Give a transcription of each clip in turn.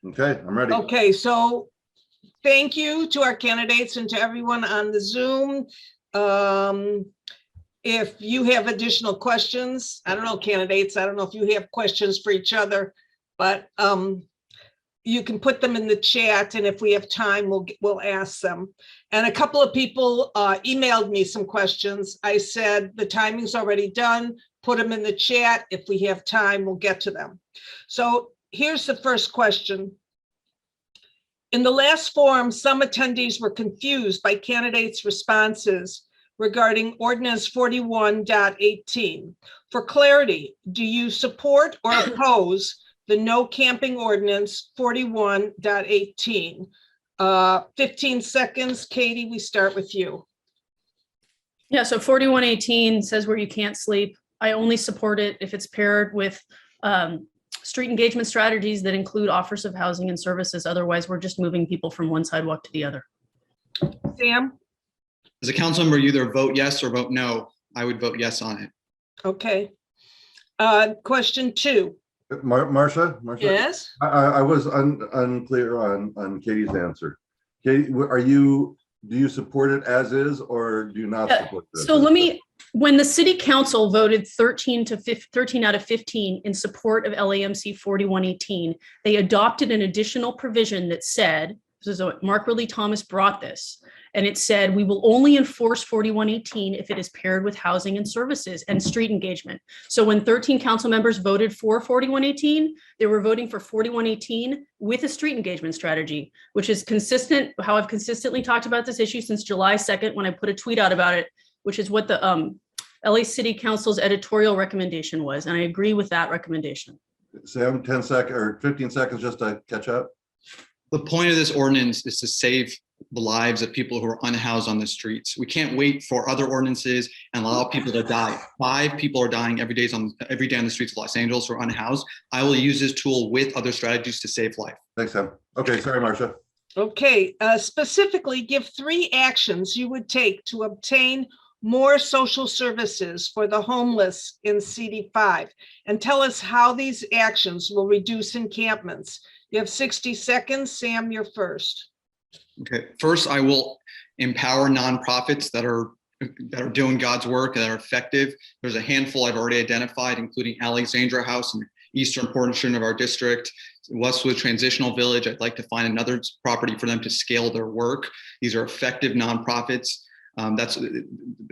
Okay, I'm ready. Okay, so thank you to our candidates and to everyone on the Zoom. If you have additional questions, I don't know, candidates, I don't know if you have questions for each other, but you can put them in the chat, and if we have time, we'll ask them. And a couple of people emailed me some questions. I said the timing's already done, put them in the chat. If we have time, we'll get to them. So here's the first question. In the last forum, some attendees were confused by candidates' responses regarding ordinance 41.18. For clarity, do you support or oppose the no camping ordinance 41.18? 15 seconds, Katie, we start with you. Yeah, so 4118 says where you can't sleep. I only support it if it's paired with street engagement strategies that include offers of housing and services. Otherwise, we're just moving people from one sidewalk to the other. Sam? As a council member, you either vote yes or vote no. I would vote yes on it. Okay. Question 2. Marcia? Yes? I was unclear on Katie's answer. Katie, do you support it as is, or do you not support this? So when the city council voted 13 out of 15 in support of LAMC 4118, they adopted an additional provision that said, Mark Ridley Thomas brought this, and it said, we will only enforce 4118 if it is paired with housing and services and street engagement. So when 13 council members voted for 4118, they were voting for 4118 with a street engagement strategy, which is consistent, how I've consistently talked about this issue since July 2nd, when I put a tweet out about it, which is what the LA City Council's editorial recommendation was. And I agree with that recommendation. Sam, 10 seconds or 15 seconds just to catch up. The point of this ordinance is to save the lives of people who are unhoused on the streets. We can't wait for other ordinances and allow people to die. 5 people are dying every day on the streets of Los Angeles who are unhoused. I will use this tool with other strategies to save life. Thanks, Sam. Okay, sorry, Marcia. Okay, specifically give 3 actions you would take to obtain more social services for the homeless in CD5, and tell us how these actions will reduce encampments. You have 60 seconds. Sam, you're first. Okay, first I will empower nonprofits that are doing God's work and that are effective. There's a handful I've already identified, including Alexandra House in the eastern portion of our district, Westwood Transitional Village. I'd like to find another property for them to scale their work. These are effective nonprofits.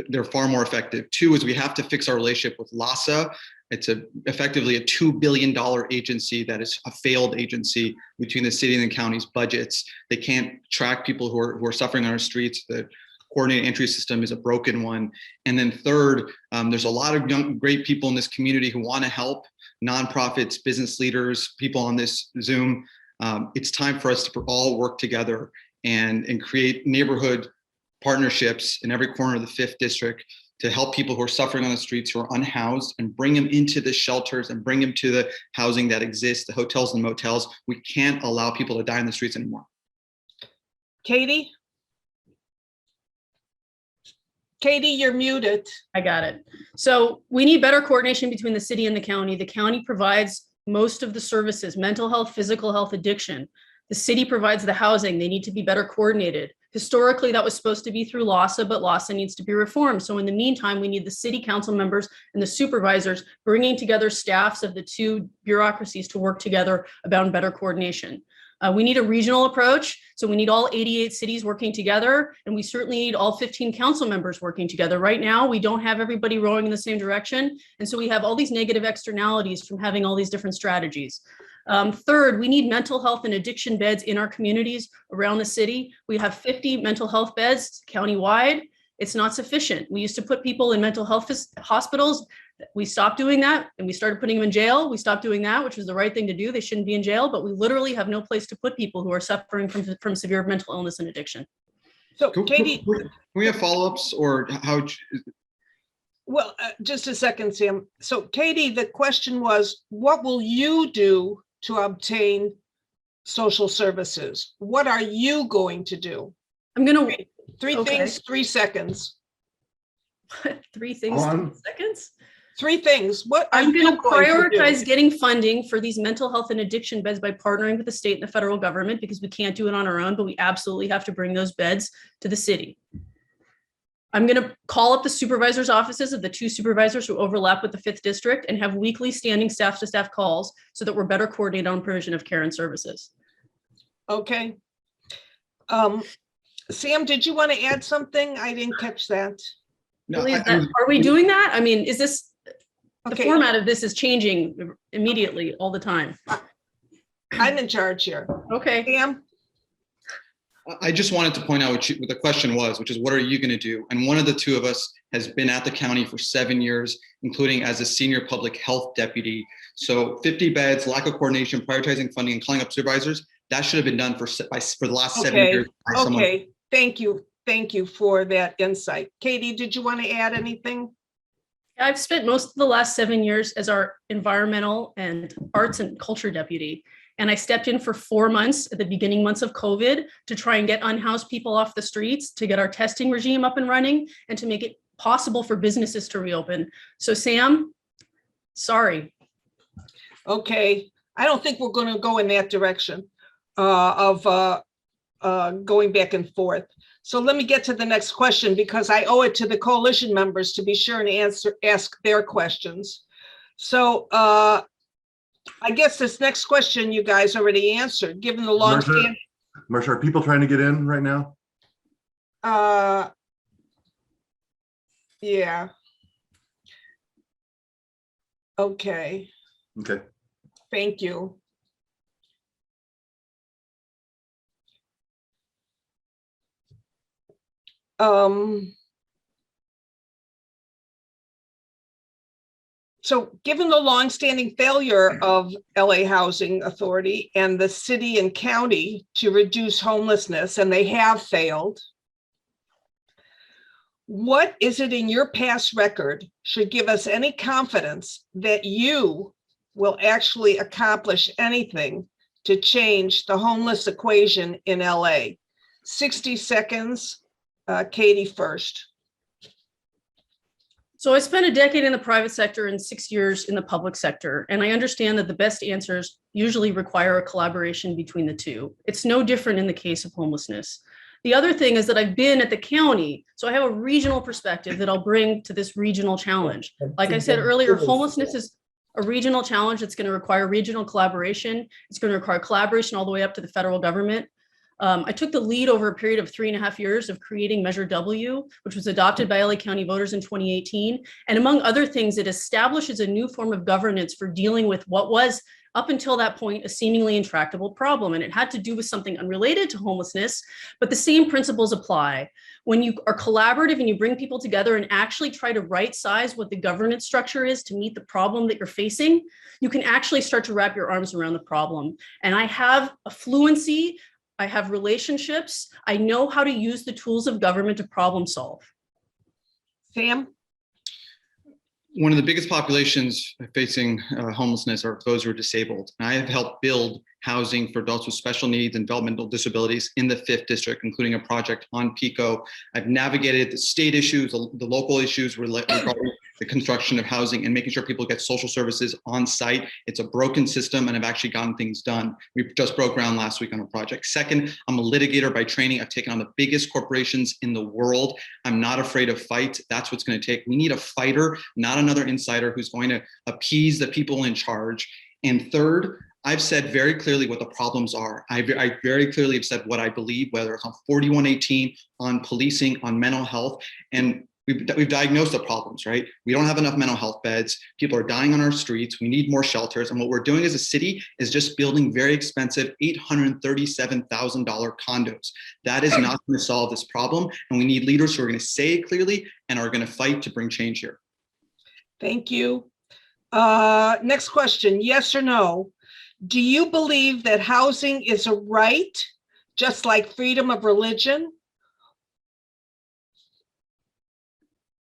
They're far more effective. 2 is we have to fix our relationship with LASA. It's effectively a $2 billion agency that is a failed agency between the city and the county's budgets. They can't track people who are suffering on our streets. The coordinated entry system is a broken one. And then 3rd, there's a lot of young, great people in this community who want to help, nonprofits, business leaders, people on this Zoom. It's time for us to all work together and create neighborhood partnerships in every corner of the 5th district to help people who are suffering on the streets, who are unhoused, and bring them into the shelters and bring them to the housing that exists, the hotels and motels. We can't allow people to die in the streets anymore. Katie? Katie, you're muted. I got it. So we need better coordination between the city and the county. The county provides most of the services, mental health, physical health, addiction. The city provides the housing. They need to be better coordinated. Historically, that was supposed to be through LASA, but LASA needs to be reformed. So in the meantime, we need the city council members and the supervisors bringing together staffs of the 2 bureaucracies to work together about better coordination. We need a regional approach. So we need all 88 cities working together, and we certainly need all 15 council members working together. Right now, we don't have everybody rowing in the same direction. And so we have all these negative externalities from having all these different strategies. 3rd, we need mental health and addiction beds in our communities around the city. We have 50 mental health beds countywide. It's not sufficient. We used to put people in mental health hospitals. We stopped doing that, and we started putting them in jail. We stopped doing that, which was the right thing to do. They shouldn't be in jail, but we literally have no place to put people who are suffering from severe mental illness and addiction. So Katie, can we have follow-ups, or how? Well, just a second, Sam. So Katie, the question was, what will you do to obtain social services? What are you going to do? I'm going to Three things, 3 seconds. 3 things, 3 seconds. Three things. What are I'm you going to going to do? prioritize getting funding for these mental health and addiction beds by partnering with the state and the federal government, because we can't do it on our own, but we absolutely have to bring those beds to the city. I'm going to call up the supervisors' offices of the 2 supervisors who overlap with the 5th district and have weekly standing staff to staff calls so that we're better coordinated on provision of care and services. Okay. Sam, did you want to add something? I didn't catch that. No, Really, are we doing that? I mean, is this, the Okay, format of this is changing immediately all the time. I'm in charge here. Okay. Sam? I just wanted to point out what the question was, which is what are you going to do? And one of the 2 of us has been at the county for 7 years, including as a senior public health deputy. So 50 beds, lack of coordination, prioritizing funding, and calling up supervisors, that should have been done for the last 7 years. By someone. Okay, thank you. Thank you for that insight. Katie, did you want to add anything? I've spent most of the last 7 years as our environmental and arts and culture deputy. And I stepped in for 4 months at the beginning months of COVID to try and get unhoused people off the streets, to get our testing regime up and running, and to make it possible for businesses to reopen. So Sam, sorry. Okay, I don't think we're going to go in that direction of going back and forth. So let me get to the next question, because I owe it to the coalition members to be sure and ask their questions. So I guess this next question you guys already answered, given the long stand. Marsha, are people trying to get in right now? Yeah. Okay, Okay. thank you. So given the longstanding failure of LA Housing Authority and the city and county to reduce homelessness, and they have failed, what is it in your past record should give us any confidence that you will actually accomplish anything to change the homeless equation in LA? 60 seconds, Katie first. So I spent a decade in the private sector and 6 years in the public sector, and I understand that the best answers usually require a collaboration between the 2. It's no different in the case of homelessness. The other thing is that I've been at the county, so I have a regional perspective that I'll bring to this regional challenge. Like I said earlier, homelessness is a regional challenge that's going to require regional collaboration. It's going to require collaboration all the way up to the federal government. I took the lead over a period of 3.5 years of creating Measure W, which was adopted by LA County voters in 2018. And among other things, it establishes a new form of governance for dealing with what was, up until that point, a seemingly intractable problem. And it had to do with something unrelated to homelessness, but the same principles apply. When you are collaborative and you bring people together and actually try to right size what the governance structure is to meet the problem that you're facing, you can actually start to wrap your arms around the problem. And I have a fluency, I have relationships, I know how to use the tools of government to problem solve. Sam? One of the biggest populations facing homelessness are those who are disabled. And I have helped build housing for adults with special needs and developmental disabilities in the 5th district, including a project on PICO. I've navigated the state issues, the local issues regarding the construction of housing and making sure people get social services on site. It's a broken system, and I've actually gotten things done. We just broke ground last week on a project. Second, I'm a litigator by training. I've taken on the biggest corporations in the world. I'm not afraid of fight. That's what's going to take. We need a fighter, not another insider who's going to appease the people in charge. And third, I've said very clearly what the problems are. I very clearly have said what I believe, whether it's on 4118, on policing, on mental health, and we've diagnosed the problems, right? We don't have enough mental health beds. People are dying on our streets. We need more shelters. And what we're doing as a city is just building very expensive $837,000 condos. That is not going to solve this problem. And we need leaders who are going to say it clearly and are going to fight to bring change here. Thank you. Next question, yes or no? Do you believe that housing is a right, just like freedom of religion?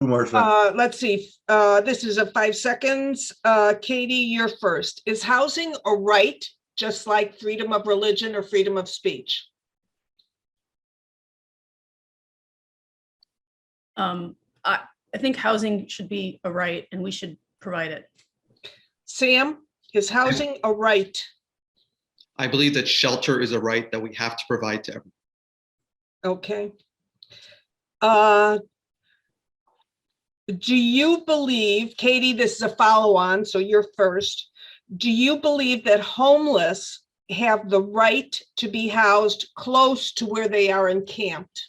Marsha. Let's see, this is a 5 seconds. Katie, you're first. Is housing a right, just like freedom of religion or freedom of speech? I think housing should be a right, and we should provide it. Sam, is housing a right? I believe that shelter is a right that we have to provide to everyone. Okay. Do you believe, Katie, this is a follow-on, so you're first. Do you believe that homeless have the right to be housed close to where they are encamped?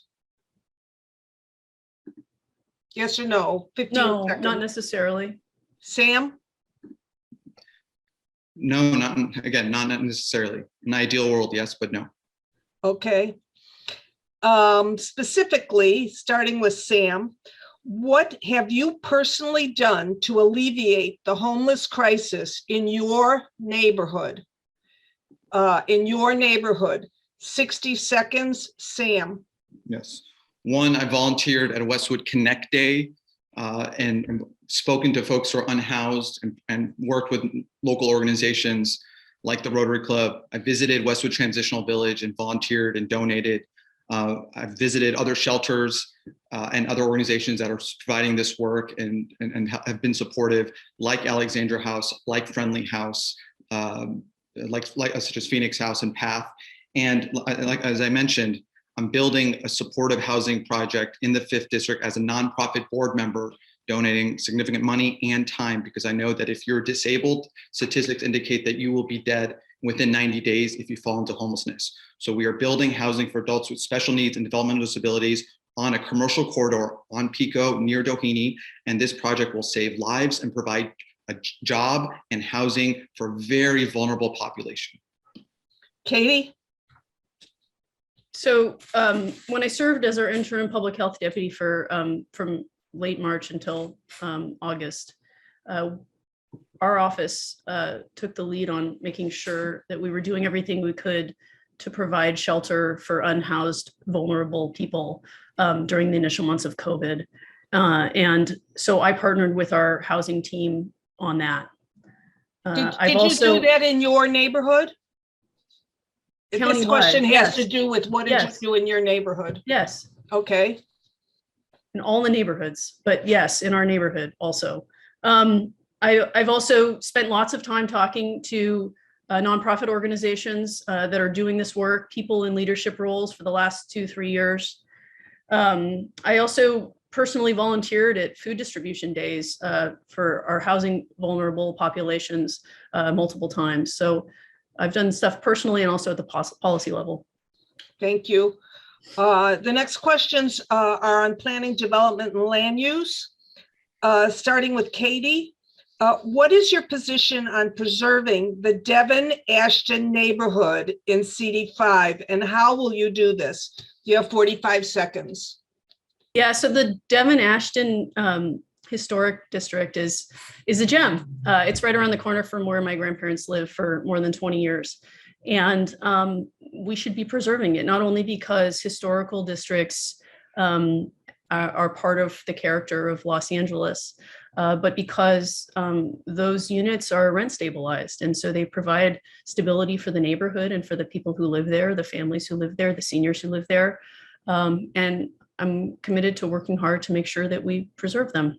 Yes or no? 15 No, seconds. not necessarily. Sam? No, not necessarily. In an ideal world, yes, but no. Okay. Specifically, starting with Sam, what have you personally done to alleviate the homeless crisis in your neighborhood? 60 seconds, Sam. Yes. One, I volunteered at Westwood Connect Day and spoken to folks who are unhoused and worked with local organizations like the Rotary Club. I visited Westwood Transitional Village and volunteered and donated. I've visited other shelters and other organizations that are providing this work and have been supportive, like Alexandra House, like Friendly House, like such as Phoenix House and Path. And like as I mentioned, I'm building a supportive housing project in the 5th District as a nonprofit board member, donating significant money and time, because I know that if you're disabled, statistics indicate that you will be dead within 90 days if you fall into homelessness. So we are building housing for adults with special needs and developmental disabilities on a commercial corridor on Pico near Doheny. And this project will save lives and provide a job and housing for a very vulnerable population. Katie? So when I served as our interim public health deputy for from late March until August, our office took the lead on making sure that we were doing everything we could to provide shelter for unhoused, vulnerable people during the initial months of COVID. And so I partnered with our housing team on that. Did you do that in your neighborhood? This question has to do with what did you do in your neighborhood? Yes. Okay. In all the neighborhoods, but yes, in our neighborhood also. I've also spent lots of time talking to nonprofit organizations that are doing this work, people in leadership roles for the last 2-3 years. I also personally volunteered at food distribution days for our housing vulnerable populations multiple times. So I've done stuff personally and also at the policy level. Thank you. The next questions are on planning, development, and land use. Starting with Katy. What is your position on preserving the Devon Ashton neighborhood in CD5, and how will you do this? You have 45 seconds. Yeah, so the Devon Ashton Historic District is a gem. It's right around the corner from where my grandparents lived for more than 20 years. And we should be preserving it, not only because historical districts are part of the character of Los Angeles, but because those units are rent stabilized. And so they provide stability for the neighborhood and for the people who live there, the families who live there, the seniors who live there. And I'm committed to working hard to make sure that we preserve them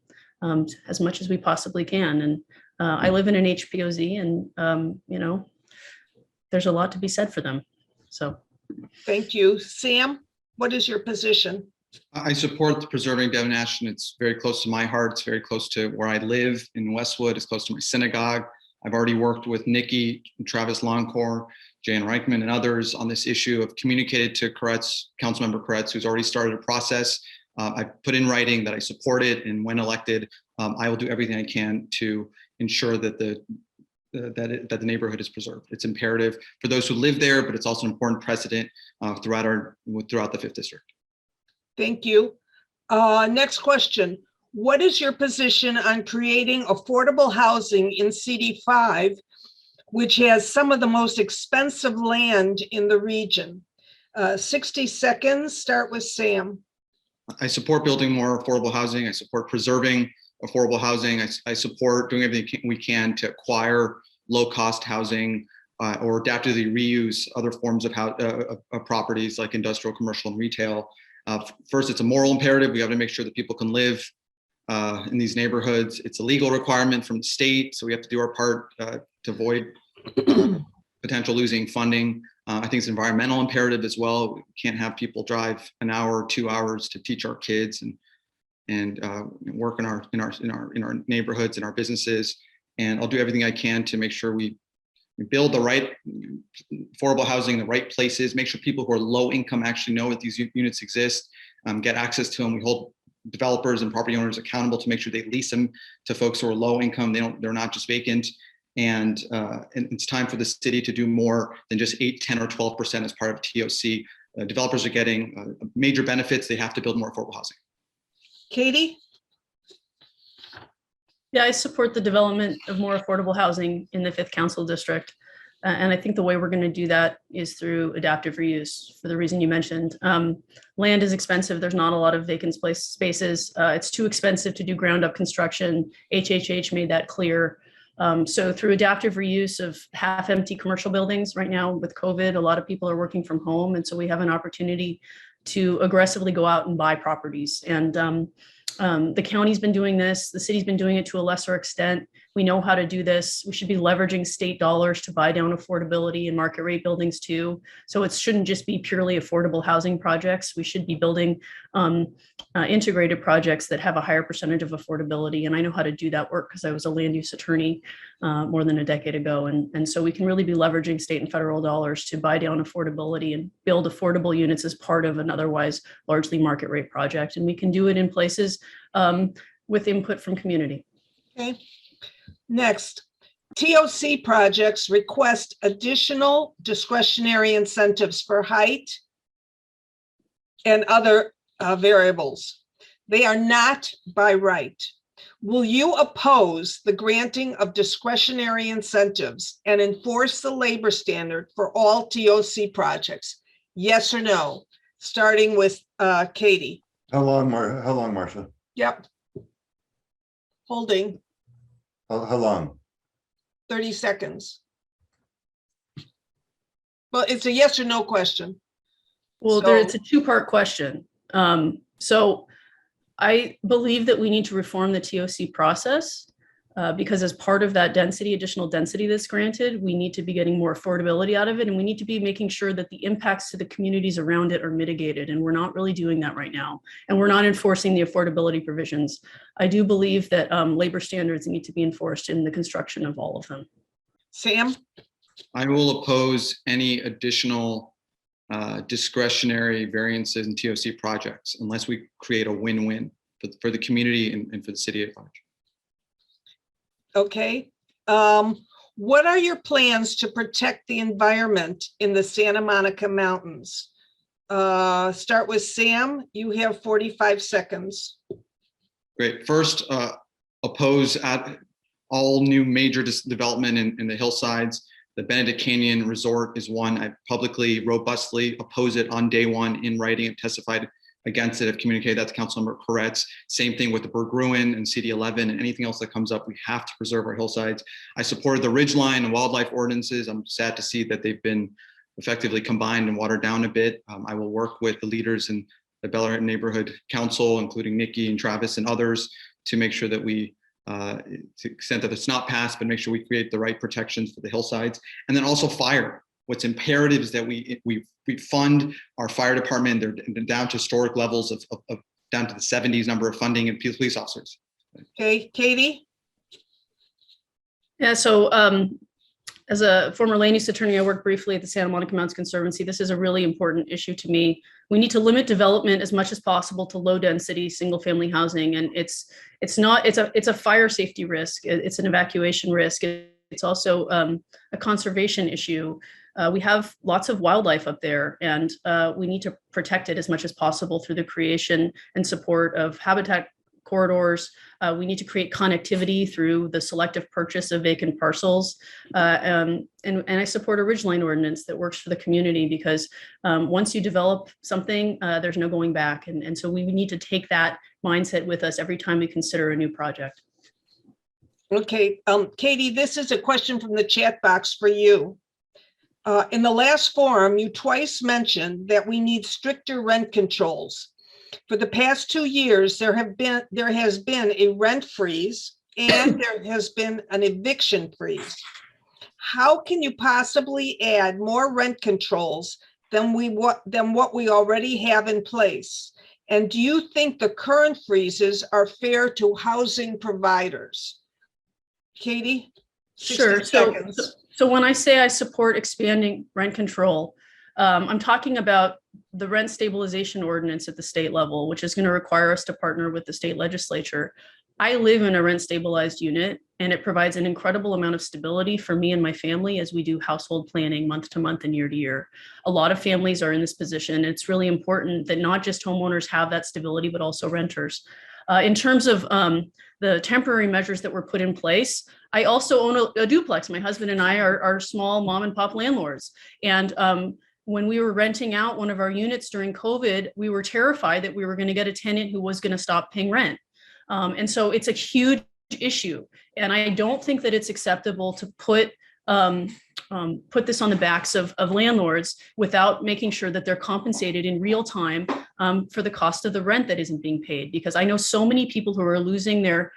as much as we possibly can. And I live in an HPOZ and, you know, there's a lot to be said for them. So. Thank you. Sam, what is your position? I support preserving Devon Ashton. It's very close to my heart. It's very close to where I live in Westwood. It's close to my synagogue. I've already worked with Nikki, Travis Longcore, Jan Reichman, and others on this issue. I've communicated to Councilmember Koretz, who's already started a process. I put in writing that I support it, and when elected, I will do everything I can to ensure that that the neighborhood is preserved. It's imperative for those who live there, but it's also an important precedent throughout the 5th District. Thank you. Next question. What is your position on creating affordable housing in CD5, which has some of the most expensive land in the region? 60 seconds, start with Sam. I support building more affordable housing. I support preserving affordable housing. I support doing everything we can to acquire low-cost housing or adaptively reuse other forms of properties like industrial, commercial, and retail. First, it's a moral imperative. We have to make sure that people can live in these neighborhoods. It's a legal requirement from the state, so we have to do our part to avoid potential losing funding. I think it's an environmental imperative as well. We can't have people drive an hour or 2 hours to teach our kids and work in our neighborhoods and our businesses. And I'll do everything I can to make sure we build the right affordable housing in the right places, make sure people who are low income actually know that these units exist, get access to them. We hold developers and property owners accountable to make sure they lease them to folks who are low income. They're not just vacant. And it's time for the city to do more than just 8, 10, or 12% as part of TOC. Developers are getting major benefits. They have to build more affordable housing. Katy? Yeah, I support the development of more affordable housing in the 5th Council District. And I think the way we're going to do that is through adaptive reuse for the reason you mentioned. Land is expensive. There's not a lot of vacant spaces. It's too expensive to do ground up construction. HHH made that clear. So through adaptive reuse of half empty commercial buildings right now with COVID, a lot of people are working from home. And so we have an opportunity to aggressively go out and buy properties. And the county's been doing this. The city's been doing it to a lesser extent. We know how to do this. We should be leveraging state dollars to buy down affordability and market rate buildings too. So it shouldn't just be purely affordable housing projects. We should be building integrated projects that have a higher percentage of affordability. And I know how to do that work because I was a land use attorney more than a decade ago. And so we can really be leveraging state and federal dollars to buy down affordability and build affordable units as part of an otherwise largely market rate project. And we can do it in places with input from community. Okay. Next, TOC projects request additional discretionary incentives for height and other variables. They are not by right. Will you oppose the granting of discretionary incentives and enforce the labor standard for all TOC projects? Yes or no? Starting with Katy. How long, Marcia? Yep. Holding. How long? 30 seconds. Well, it's a yes or no question. Well, So- it's a two-part question. So I believe that we need to reform the TOC process because as part of that additional density that's granted, we need to be getting more affordability out of it. And we need to be making sure that the impacts to the communities around it are mitigated. And we're not really doing that right now. And we're not enforcing the affordability provisions. I do believe that labor standards need to be enforced in the construction of all of them. Sam? I will oppose any additional discretionary variances in TOC projects unless we create a win-win for the community and for the city at large. Okay. What are your plans to protect the environment in the Santa Monica Mountains? Start with Sam. You have 45 seconds. Great. First, oppose all new major development in the hillsides. The Benedict Canyon Resort is one. I publicly, robustly oppose it on day one in writing. I've testified against it. I've communicated that to Councilmember Koretz. Same thing with the Bergruin and CD11 and anything else that comes up. We have to preserve our hillsides. I supported the Ridgeline and wildlife ordinances. I'm sad to see that they've been effectively combined and watered down a bit. I will work with the leaders in the Bel Air Neighborhood Council, including Nikki and Travis and others, to make sure that we, to the extent that it's not passed, but make sure we create the right protections for the hillsides. And then also fire. What's imperative is that we fund our fire department. They're down to historic levels of down to the 70s number of funding and police officers. Okay, Katy? Yeah, so as a former land use attorney, I worked briefly at the Santa Monica Mountains Conservancy. This is a really important issue to me. We need to limit development as much as possible to low density, single family housing. And it's a fire safety risk. It's an evacuation risk. It's also a conservation issue. We have lots of wildlife up there, and we need to protect it as much as possible through the creation and support of habitat corridors. We need to create connectivity through the selective purchase of vacant parcels. And I support a ridgeline ordinance that works for the community because once you develop something, there's no going back. And so we need to take that mindset with us every time we consider a new project. Okay, Katy, this is a question from the chat box for you. In the last forum, you twice mentioned that we need stricter rent controls. For the past 2 years, there has been a rent freeze and there has been an eviction freeze. How can you possibly add more rent controls than what we already have in place? And do you think the current freezes are fair to housing providers? Katie? 60 Sure. seconds. So when I say I support expanding rent control, I'm talking about the rent stabilization ordinance at the state level, which is going to require us to partner with the state legislature. I live in a rent stabilized unit, and it provides an incredible amount of stability for me and my family as we do household planning month to month and year to year. A lot of families are in this position. It's really important that not just homeowners have that stability, but also renters. In terms of the temporary measures that were put in place, I also own a duplex. My husband and I are small mom and pop landlords. And when we were renting out one of our units during COVID, we were terrified that we were going to get a tenant who was going to stop paying rent. And so it's a huge issue. And I don't think that it's acceptable to put this on the backs of landlords without making sure that they're compensated in real time for the cost of the rent that isn't being paid. Because I know so many people who are losing their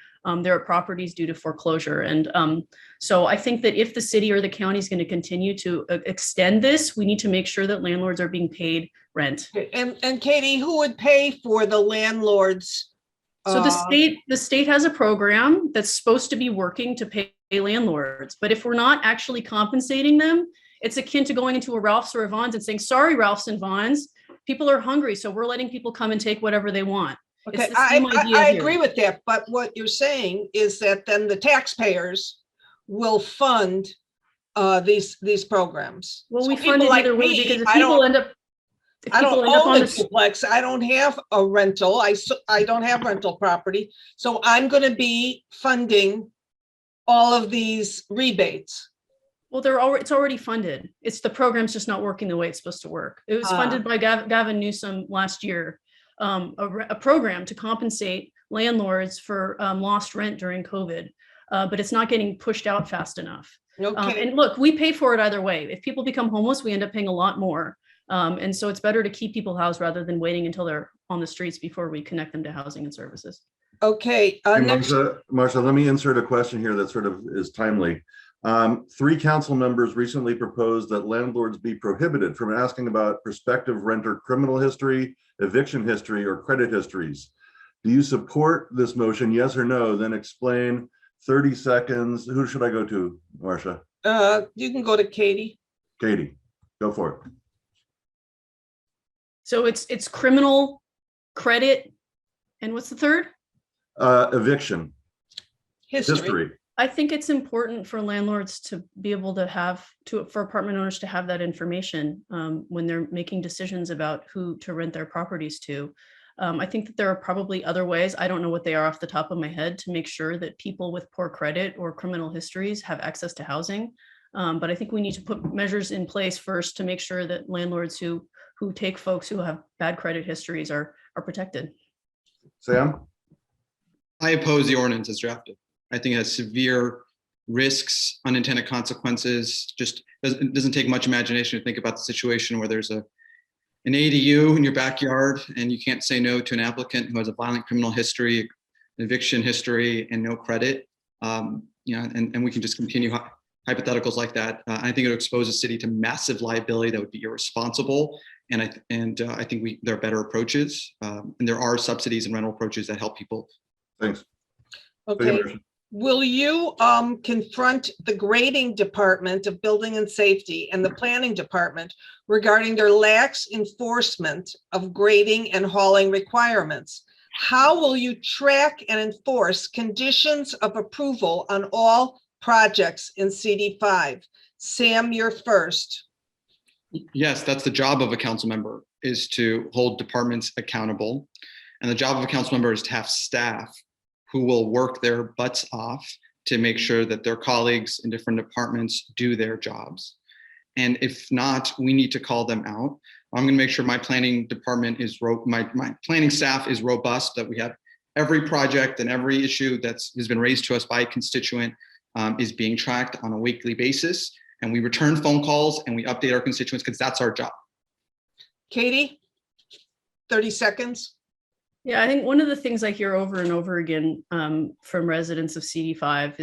properties due to foreclosure. And so I think that if the city or the county is going to continue to extend this, we need to make sure that landlords are being paid rent. And Katie, who would pay for the landlords? So the state has a program that's supposed to be working to pay landlords, but if we're not actually compensating them, it's akin to going into a Ralph's or a Vaughn's and saying, sorry, Ralph's and Vaughn's, people are hungry, so we're letting people come and take whatever they want. Okay, I agree with that, but what you're saying is that then the taxpayers will fund these programs. Well, we fund it either way because if people end up I don't own a duplex. I don't have a rental. I don't have rental property. So I'm going to be funding all of these rebates. Well, it's already funded. It's the program's just not working the way it's supposed to work. It was funded by Gavin Newsom last year, a program to compensate landlords for lost rent during COVID, but it's not getting pushed out fast enough. Okay. And look, we pay for it either way. If people become homeless, we end up paying a lot more. And so it's better to keep people housed rather than waiting until they're on the streets before we connect them to housing and services. Okay. Hey, Marsha, let me insert a question here that sort of is timely. 3 council members recently proposed that landlords be prohibited from asking about prospective renter criminal history, eviction history, or credit histories. Do you support this motion? Yes or no? Then explain. 30 seconds. Who should I go to, Marsha? You can go to Katy. Katie, go for it. So it's criminal, credit, and what's the third? Eviction. History. I think it's important for landlords to be able to for apartment owners to have that information when they're making decisions about who to rent their properties to. I think that there are probably other ways, I don't know what they are off the top of my head, to make sure that people with poor credit or criminal histories have access to housing. But I think we need to put measures in place first to make sure that landlords who take folks who have bad credit histories are protected. Sam? I oppose the ordinance as drafted. I think it has severe risks, unintended consequences. Just doesn't take much imagination to think about the situation where there's an ADU in your backyard and you can't say no to an applicant who has a violent criminal history, an eviction history, and no credit. And we can just continue hypotheticals like that. I think it would expose the city to massive liability that would be irresponsible. And I think there are better approaches, and there are subsidies and rental approaches that help people. Thanks. Okay. Will you confront the grading department of building and safety and the planning department regarding their lax enforcement of grading and hauling requirements? How will you track and enforce conditions of approval on all projects in CD5? Sam, you're first. Yes, that's the job of a council member, is to hold departments accountable. And the job of a council member is to have staff who will work their butts off to make sure that their colleagues in different departments do their jobs. And if not, we need to call them out. I'm going to make sure my planning department is my planning staff is robust, that we have every project and every issue that has been raised to us by a constituent is being tracked on a weekly basis. And we return phone calls and we update our constituents because that's our job. Katie, 30 seconds. Yeah, I think one of the things I hear over and over again from residents of CD5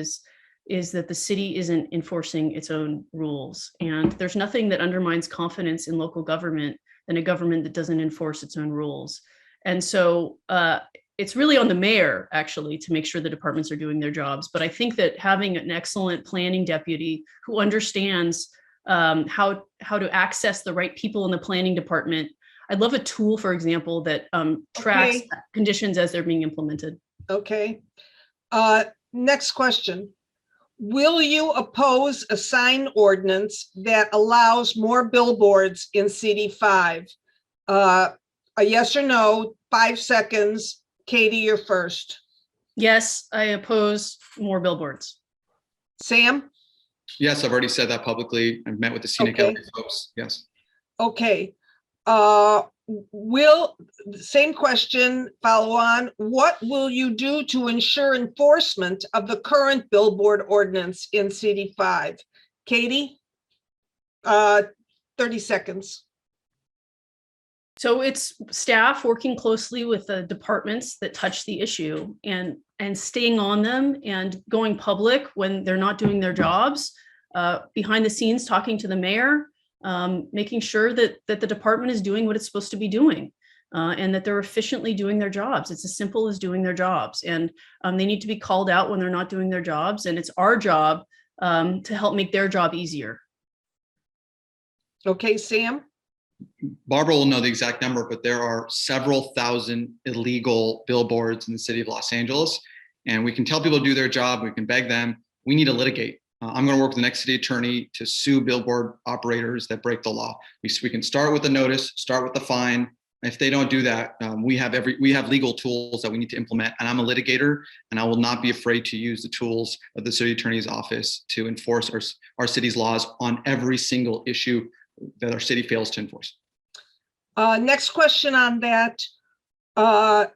is that the city isn't enforcing its own rules. And there's nothing that undermines confidence in local government than a government that doesn't enforce its own rules. And so it's really on the mayor, actually, to make sure the departments are doing their jobs. But I think that having an excellent planning deputy who understands how to access the right people in the planning department. I'd love a tool, for example, that tracks Okay. conditions as they're being implemented. Okay. Next question. Will you oppose a sign ordinance that allows more billboards in CD5? A yes or no, 5 seconds. Katie, you're first. Yes, I oppose more billboards. Sam? Yes, I've already said that publicly. I've met with the scenic Okay. area folks. Yes. Okay. Same question, follow on. What will you do to ensure enforcement of the current billboard ordinance in CD5? Katie? 30 seconds. So it's staff working closely with the departments that touch the issue and staying on them and going public when they're not doing their jobs, behind the scenes, talking to the mayor, making sure that the department is doing what it's supposed to be doing, and that they're efficiently doing their jobs. It's as simple as doing their jobs, and they need to be called out when they're not doing their jobs. And it's our job to help make their job easier. Okay, Sam? Barbara will know the exact number, but there are several thousand illegal billboards in the city of Los Angeles. And we can tell people to do their job. We can beg them. We need to litigate. I'm going to work with the next city attorney to sue billboard operators that break the law. We can start with the notice, start with the fine. If they don't do that, we have legal tools that we need to implement. And I'm a litigator, and I will not be afraid to use the tools of the city attorney's office to enforce our city's laws on every single issue that our city fails to enforce. Next question on that,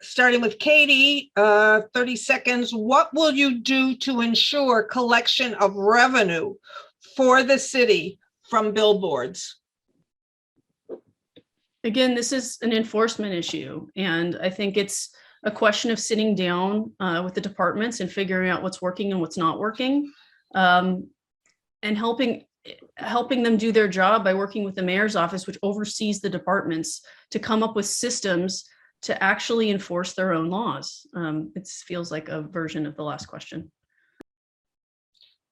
starting with Katie, 30 seconds. What will you do to ensure collection of revenue for the city from billboards? Again, this is an enforcement issue, and I think it's a question of sitting down with the departments and figuring out what's working and what's not working, and helping them do their job by working with the mayor's office, which oversees the departments, to come up with systems to actually enforce their own laws. It feels like a version of the last question.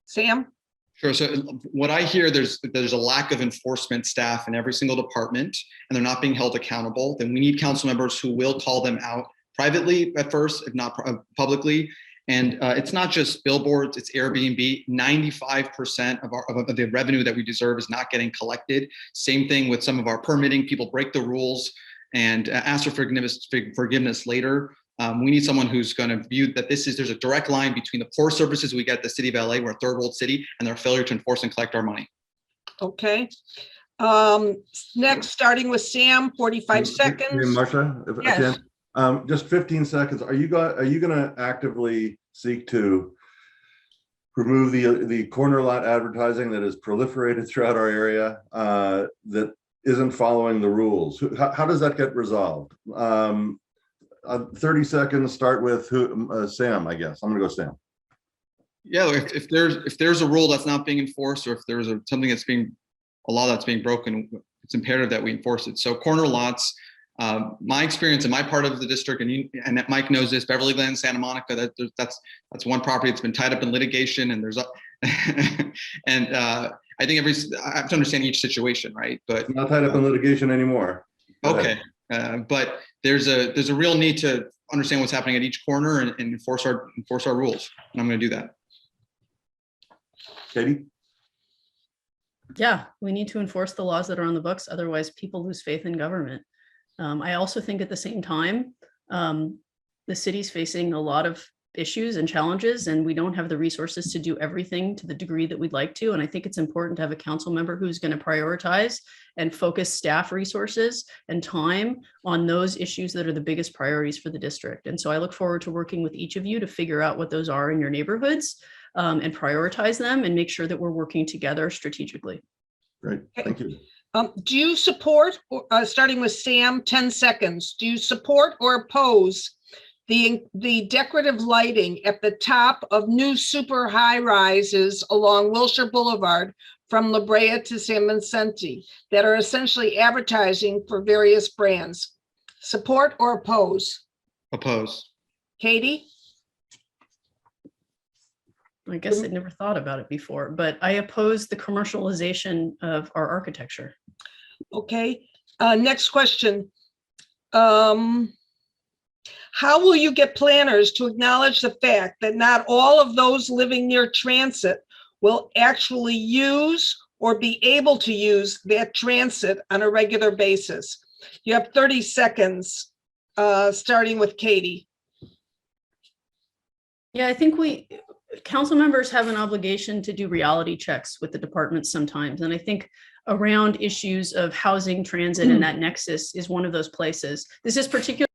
Sam? Sure. So what I hear, there's a lack of enforcement staff in every single department, and they're not being held accountable. Then we need council members who will call them out privately at first, if not publicly. And it's not just billboards, it's Airbnb. 95% of the revenue that we deserve is not getting collected. Same thing with some of our permitting. People break the rules and ask for forgiveness later. We need someone who's going to view that there's a direct line between the poor services we get at the city of LA, we're a third world city, and their failure to enforce and collect our money. Okay. Next, starting with Sam, 45 seconds. Marcia, if Yes. I can, just 15 seconds. Are you going to actively seek to remove the corner lot advertising that is proliferated throughout our area that isn't following the rules? How does that get resolved? 30 seconds. Start with Sam, I guess. I'm going to go Sam. Yeah, if there's a rule that's not being enforced, or if there's a law that's being broken, it's imperative that we enforce it. So corner lots, my experience in my part of the district, and Mike knows this, Beverly Glen, Santa Monica, that's one property that's been tied up in litigation, and there's and I think I have to understand each situation, right? But it's not tied up in litigation anymore. Okay, but there's a real need to understand what's happening at each corner and enforce our rules, and I'm going to do that. Katie? Yeah, we need to enforce the laws that are on the books. Otherwise, people lose faith in government. I also think at the same time, the city's facing a lot of issues and challenges, and we don't have the resources to do everything to the degree that we'd like to. And I think it's important to have a council member who's going to prioritize and focus staff resources and time on those issues that are the biggest priorities for the district. And so I look forward to working with each of you to figure out what those are in your neighborhoods, and prioritize them and make sure that we're working together strategically. Great, thank you. Do you support, starting with Sam, 10 seconds, do you support or oppose the decorative lighting at the top of new super high rises along Wilshire Boulevard from La Brea to San Vicente that are essentially advertising for various brands? Support or oppose? Oppose. Katie? I guess I'd never thought about it before, but I oppose the commercialization of our architecture. Okay, next question. How will you get planners to acknowledge the fact that not all of those living near transit will actually use or be able to use that transit on a regular basis? You have 30 seconds, starting with Katie. Yeah, I think council members have an obligation to do reality checks with the departments sometimes. And I think around issues of housing, transit, and that nexus is one of those places. This is particular.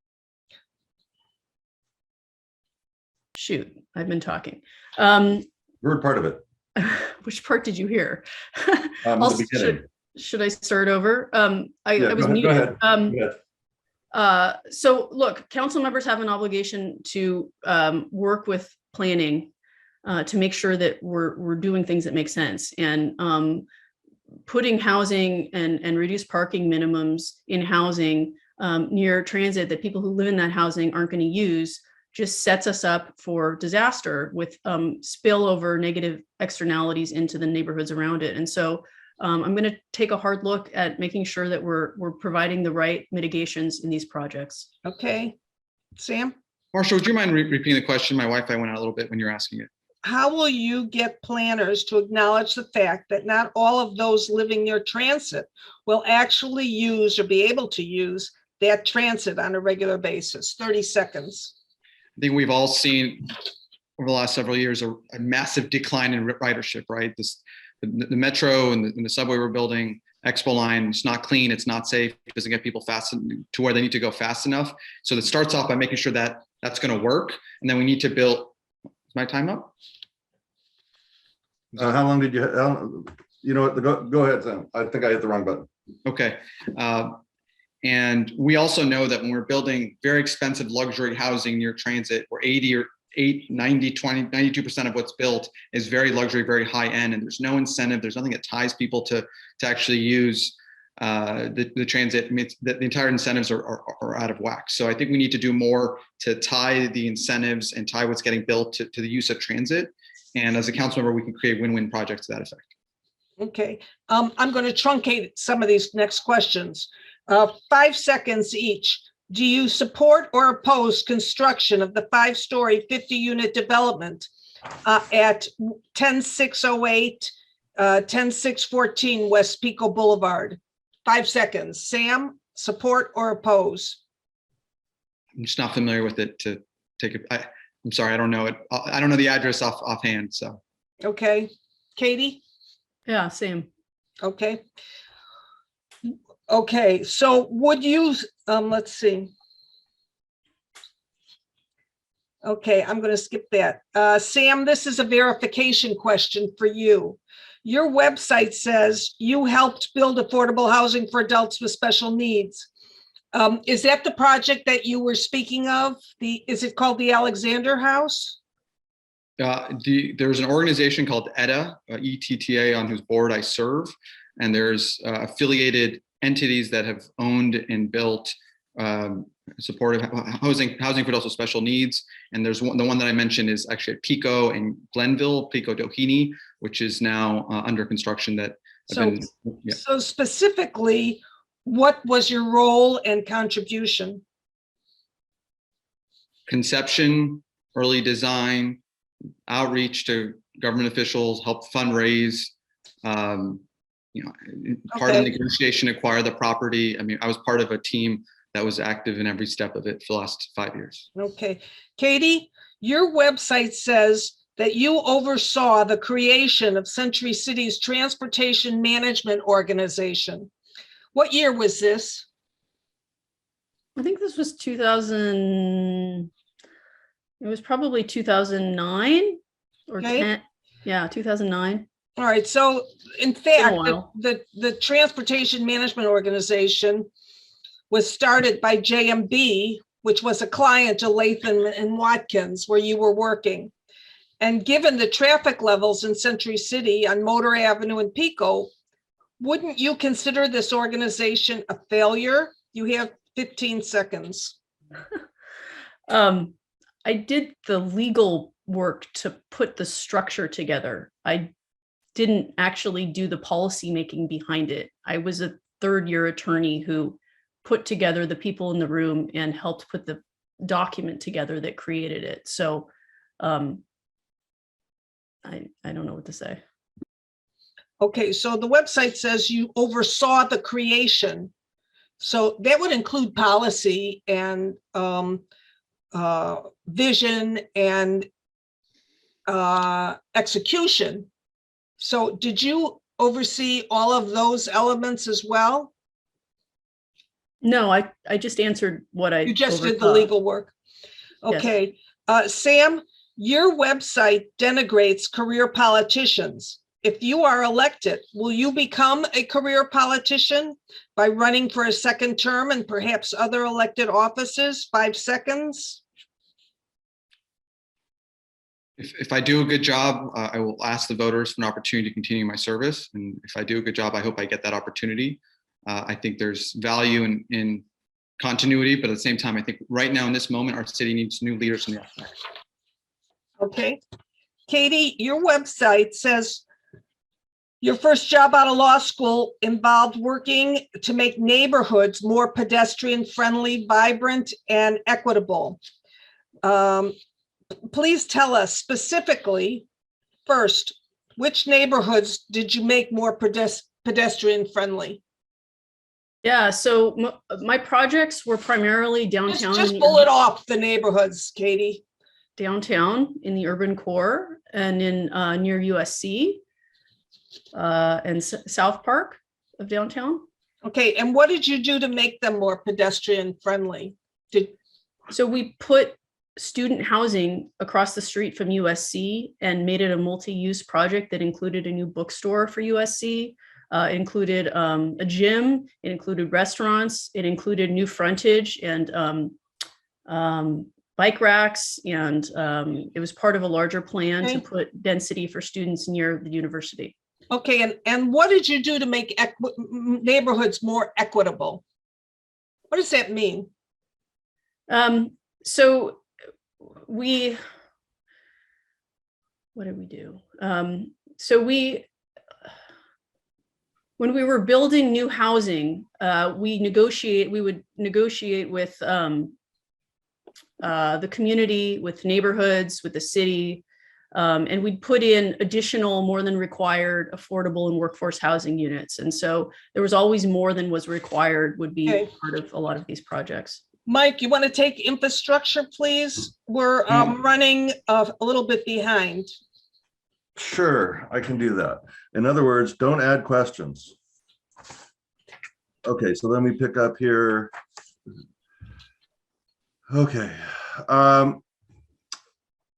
Shoot, I've been talking. Heard part of it. Which part did you hear? The beginning. Should I start over? I was Go muted. ahead. So look, council members have an obligation to work with planning to make sure that we're doing things that make sense, and putting housing and reduced parking minimums in housing near transit that people who live in that housing aren't going to use just sets us up for disaster with spillover negative externalities into the neighborhoods around it. And so I'm going to take a hard look at making sure that we're providing the right mitigations in these projects. Okay, Sam? Marcia, would you mind repeating the question? My Wi-Fi went out a little bit when you're asking it. How will you get planners to acknowledge the fact that not all of those living near transit will actually use or be able to use that transit on a regular basis? 30 seconds. I think we've all seen over the last several years a massive decline in ridership, right? The metro and the subway we're building, Expo line, it's not clean, it's not safe, it doesn't get people fast to where they need to go fast enough. So it starts off by making sure that that's going to work. And then we need to build. Is my time up? How long did you, you know what, go ahead, Sam. I think I hit the wrong button. Okay. And we also know that when we're building very expensive luxury housing near transit, where 92% of what's built is very luxury, very high end, and there's no incentive, there's nothing that ties people to actually use the transit. I mean, the entire incentives are out of whack. So I think we need to do more to tie the incentives and tie what's getting built to the use of transit. And as a council member, we can create win-win projects to that effect. Okay, I'm going to truncate some of these next questions. 5 seconds each. Do you support or oppose construction of the 5-story 50-unit development at 10608, 10614 West Pico Boulevard? 5 seconds. Sam, support or oppose? I'm just not familiar with it to take it. I'm sorry, I don't know it. I don't know the address offhand. So. Okay, Katie? Yeah, same. Okay. Okay, so would you, let's see. Okay, I'm going to skip that. Sam, this is a verification question for you. Your website says you helped build affordable housing for adults with special needs. Is that the project that you were speaking of? Is it called the Alexander House? There's an organization called ETA, ETTA, on whose board I serve, and there's affiliated entities that have owned and built supportive housing for adults with special needs. And there's the one that I mentioned is actually at Pico in Glenville, Pico Doheny, which is now under construction. So specifically, what was your role and contribution? Conception, early design, outreach to government officials, help fundraise, part of the negotiation, acquire the property. I mean, I was part of a team that was active in every step of it for the last 5 years. Okay. Katie, your website says that you oversaw the creation of Century City's Transportation Management Organization. What year was this? I think this was 2000. It was probably 2009 or 10. Yeah, 2009. All right, so in been a fact, while. the Transportation Management Organization was started by JMB, which was a client of Latham and Watkins, where you were working. And given the traffic levels in Century City on Motor Avenue and Pico, wouldn't you consider this organization a failure? You have 15 seconds. I did the legal work to put the structure together. I didn't actually do the policy making behind it. I was a third-year attorney who put together the people in the room and helped put the document together that created it. So I don't know what to say. Okay, so the website says you oversaw the creation. So that would include policy and vision and execution. So did you oversee all of those elements as well? No, I just answered what I You just did the oversaw. legal work. Yes. Okay. Sam, your website denigrates career politicians. If you are elected, will you become a career politician by running for a second term and perhaps other elected offices? 5 seconds. If I do a good job, I will ask the voters for an opportunity to continue my service. And if I do a good job, I hope I get that opportunity. I think there's value in continuity, but at the same time, I think right now in this moment, our city needs new leaders in the office. Okay. Katy, your website says your first job out of law school involved working to make neighborhoods more pedestrian friendly, vibrant, and equitable. Please tell us specifically, first, which neighborhoods did you make more pedestrian friendly? Yeah, so my projects were primarily downtown. Just bullet off the neighborhoods, Katy. Downtown in the urban core and in near USC and South Park of downtown. Okay, and what did you do to make them more pedestrian friendly? So we put student housing across the street from USC and made it a multi-use project that included a new bookstore for USC. It included a gym, it included restaurants, it included new frontage and bike racks, and it was part of a larger plan to put density for students near the university. Okay, and what did you do to make neighborhoods more equitable? What does that mean? So what did we do? When we were building new housing, we would negotiate with the community, with neighborhoods, with the city, and we'd put in additional, more than required, affordable and workforce housing units. And so there was always more than was required would be part of a lot of these projects. Mike, you want to take infrastructure, please? We're running a little bit behind. Sure, I can do that. In other words, don't add questions. Okay, so let me pick up here. Okay.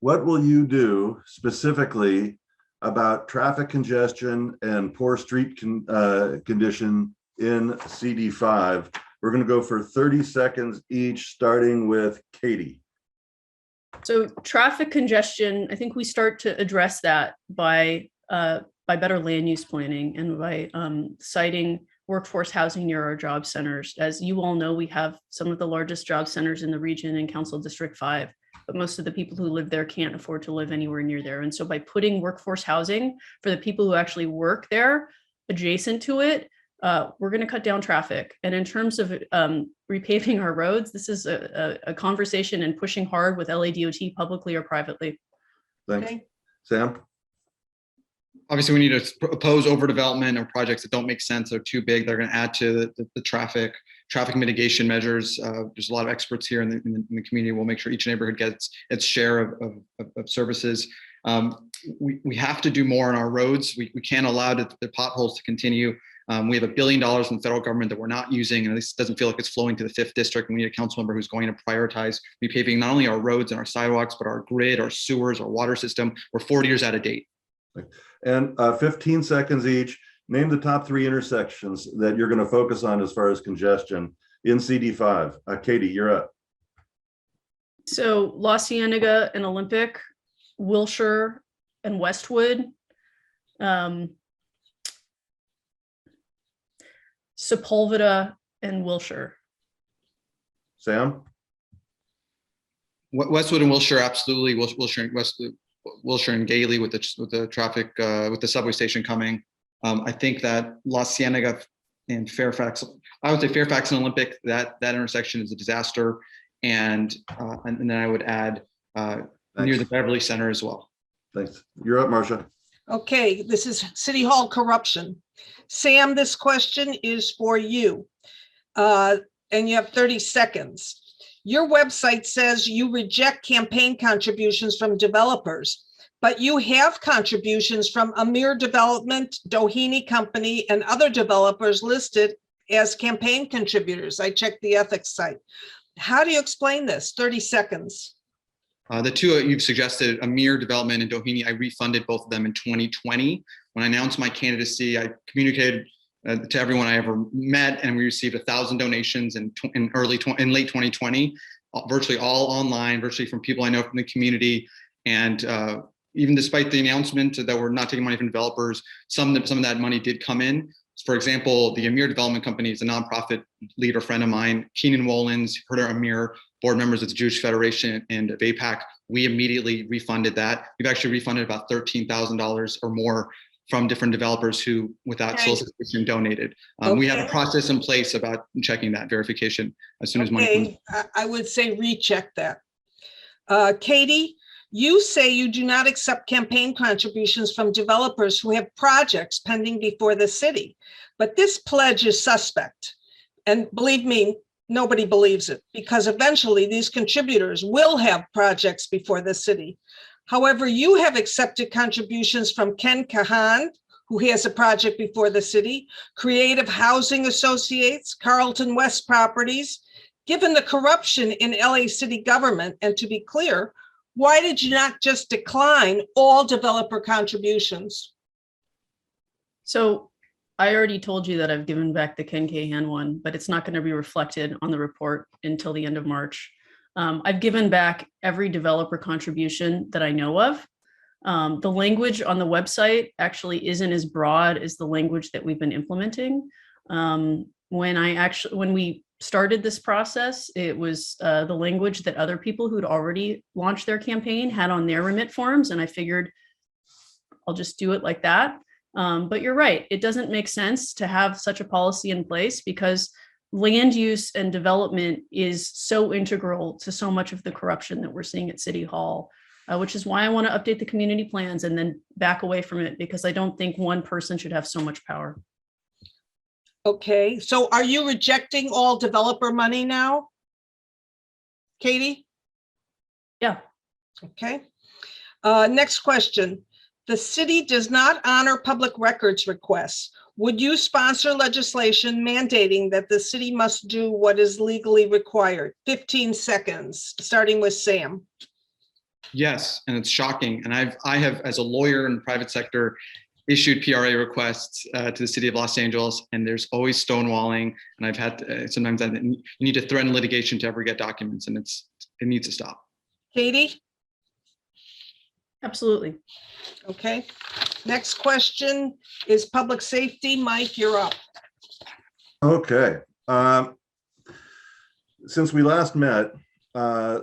What will you do specifically about traffic congestion and poor street condition in CD5? We're going to go for 30 seconds each, starting with Katy. So traffic congestion, I think we start to address that by better land use planning and by citing workforce housing near our job centers. As you all know, we have some of the largest job centers in the region in Council District 5, but most of the people who live there can't afford to live anywhere near there. And so by putting workforce housing for the people who actually work there adjacent to it, we're going to cut down traffic. And in terms of repaving our roads, this is a conversation and pushing hard with LADOT publicly or privately. Thanks. Okay. Sam? Obviously, we need to oppose overdevelopment or projects that don't make sense. They're too big. They're going to add to the traffic mitigation measures. There's a lot of experts here in the community. We'll make sure each neighborhood gets its share of services. We have to do more on our roads. We can't allow the potholes to continue. We have $1 billion from the federal government that we're not using, and this doesn't feel like it's flowing to the 5th district. We need a council member who's going to prioritize repaving not only our roads and our sidewalks, but our grid, our sewers, our water system. We're 40 years out of date. And 15 seconds each. Name the top 3 intersections that you're going to focus on as far as congestion in CD5. Katie, you're up. So La Cienega and Olympic, Wilshire and Westwood, Sepulveda and Wilshire. Sam? Westwood and Wilshire, absolutely. Wilshire and Gailey with the traffic with the subway station coming. I think that La Cienega and Fairfax, I would say Fairfax and Olympic, that intersection is a disaster. And then I would add near the Beverly Center as well. Thanks. You're up, Marcia. Okay, this is City Hall corruption. Sam, this question is for you. And you have 30 seconds. Your website says you reject campaign contributions from developers, but you have contributions from Amir Development, Doheny Company, and other developers listed as campaign contributors. I checked the ethics site. How do you explain this? 30 seconds. The two you've suggested, Amir Development and Doheny, I refunded both of them in 2020. When I announced my candidacy, I communicated to everyone I ever met, and we received 1,000 donations in late 2020, virtually all online, virtually from people I know from the community. And even despite the announcement that we're not taking money from developers, some of that money did come in. For example, the Amir Development Company is a nonprofit leader friend of mine, Keenan Wolins, heard of Amir, board members of the Jewish Federation and of AIPAC. We immediately refunded that. We've actually refunded about $13,000 or more from different developers who, without solicitation, donated. We have a process in place about checking that verification as soon as money comes. I would say recheck that. Katie, you say you do not accept campaign contributions from developers who have projects pending before the city, but this pledge is suspect. And believe me, nobody believes it, because eventually these contributors will have projects before the city. However, you have accepted contributions from Ken Kahan, who has a project before the city, Creative Housing Associates, Carlton West Properties. Given the corruption in LA city government, and to be clear, why did you not just decline all developer contributions? So I already told you that I've given back the Ken Kahan one, but it's not going to be reflected on the report until the end of March. I've given back every developer contribution that I know of. The language on the website actually isn't as broad as the language that we've been implementing. When we started this process, it was the language that other people who'd already launched their campaign had on their remit forms, and I figured I'll just do it like that. But you're right, it doesn't make sense to have such a policy in place because land use and development is so integral to so much of the corruption that we're seeing at City Hall, which is why I want to update the community plans and then back away from it, because I don't think one person should have so much power. Okay, so are you rejecting all developer money now? Katie? Yeah. Okay. Next question. The city does not honor public records requests. Would you sponsor legislation mandating that the city must do what is legally required? 15 seconds, starting with Sam. Yes, and it's shocking. And I have, as a lawyer in the private sector, issued PRA requests to the city of Los Angeles, and there's always stonewalling. And I've had sometimes you need to threaten litigation to ever get documents, and it needs to stop. Katie? Absolutely. Okay. Next question is public safety. Mike, you're up. Okay. Since we last met,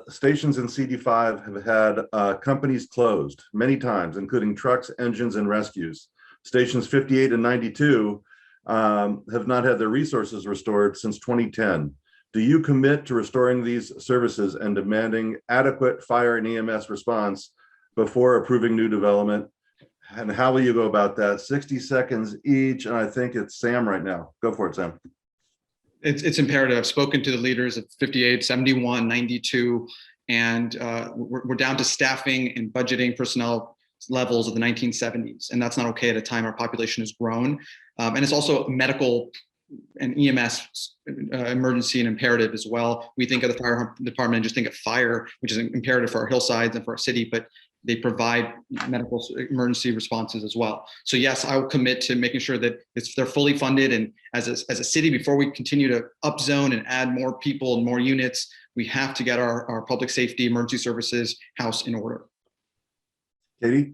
stations in CD5 have had companies closed many times, including trucks, engines, and rescues. Stations 58 and 92 have not had their resources restored since 2010. Do you commit to restoring these services and demanding adequate fire and EMS response before approving new development? And how will you go about that? 60 seconds each, and I think it's Sam right now. Go for it, Sam. It's imperative. I've spoken to the leaders of 58, 71, 92, and we're down to staffing and budgeting personnel levels of the 1970s. And that's not okay at a time our population has grown. And it's also medical and EMS emergency and imperative as well. We think of the fire department and just think of fire, which is imperative for our hillsides and for our city, but they provide medical emergency responses as well. So yes, I will commit to making sure that they're fully funded. And as a city, before we continue to upzone and add more people and more units, we have to get our public safety emergency services house in order. Katie?